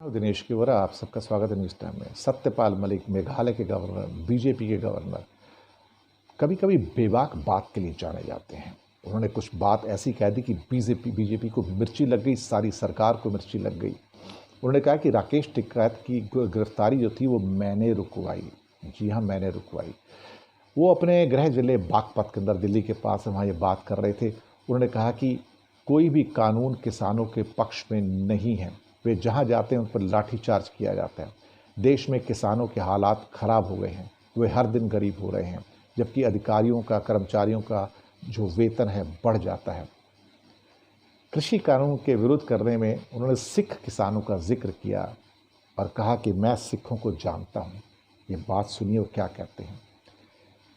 दिनेश की वोरा आप सबका स्वागत है न्यूज़ टाइम में। सत्यपाल मलिक मेघालय के गवर्नर, बीजेपी के गवर्नर कभी कभी बेबाक बात के लिए जाने जाते हैं। उन्होंने कुछ बात ऐसी कह दी कि बीजेपी को मिर्ची लग गई, सारी सरकार को मिर्ची लग गई। उन्होंने कहा कि राकेश टिकैत की गिरफ्तारी जो थी वो मैंने रुकवाई। जी हाँ, मैंने रुकवाई। वो अपने गृह जिले बागपत के अंदर दिल्ली के पास वहाँ ये बात कर रहे थे। उन्होंने कहा कि कोई भी कानून किसानों के पक्ष में नहीं है। वे जहाँ जाते हैं उन पर लाठीचार्ज किया जाता है। देश में किसानों के हालात खराब हो गए हैं, वे हर दिन गरीब हो रहे हैं, जबकि अधिकारियों का, कर्मचारियों का जो वेतन है बढ़ जाता है। कृषि कानून के विरोध करने में उन्होंने सिख किसानों का जिक्र किया और कहा कि मैं सिखों को जानता हूँ। ये बात सुनिए वो क्या कहते हैं।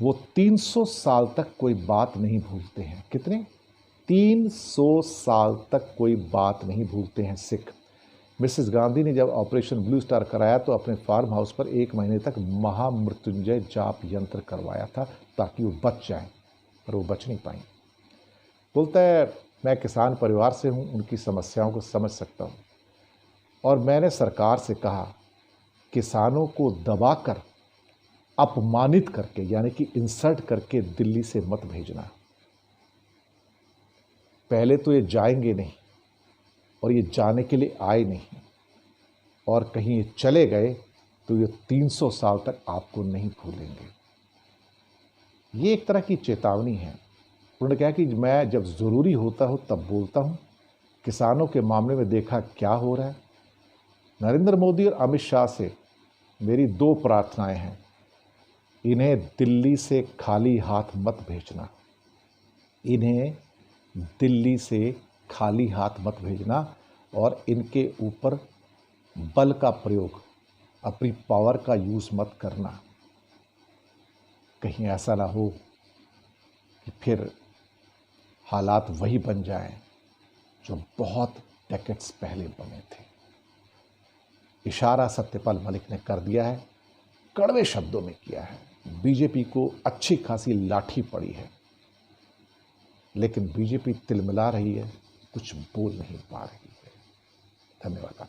वो 300 साल तक कोई बात नहीं भूलते हैं। कितने? 300 साल तक कोई बात नहीं भूलते हैं सिख। मिसेस गांधी ने जब ऑपरेशन ब्लू स्टार कराया तो अपने फार्म हाउस पर 1 महीने तक महामृत्युंजय जाप यंत्र करवाया था ताकि वो बच जाएं, पर वो बच नहीं पाई। बोलता है, मैं किसान परिवार से हूँ, उनकी समस्याओं को समझ सकता हूँ और मैंने सरकार से कहा किसानों को दबाकर, अपमानित करके, यानी कि इंसल्ट करके दिल्ली से मत भेजना। पहले तो ये जाएंगे नहीं और ये जाने के लिए आए नहीं, और कहीं ये चले गए तो ये 300 साल तक आपको नहीं भूलेंगे। ये एक तरह की चेतावनी है। उन्होंने कहा कि मैं जब ज़रूरी होता हूँ तब बोलता हूँ। किसानों के मामले में देखा क्या हो रहा है। नरेंद्र मोदी और अमित शाह से मेरी 2 प्रार्थनाएं हैं। इन्हें दिल्ली से खाली हाथ मत भेजना। इन्हें दिल्ली से खाली हाथ मत भेजना और इनके ऊपर बल का प्रयोग, अपनी पावर का यूज़ मत करना। कहीं ऐसा ना हो कि फिर हालात वही बन जाएं जो बहुत डेकेड्स पहले बने थे। इशारा सत्यपाल मलिक ने कर दिया है, कड़वे शब्दों में किया है। बीजेपी को अच्छी खासी लाठी पड़ी है, लेकिन बीजेपी तिलमिला रही है, कुछ बोल नहीं पा रही है। धन्यवाद।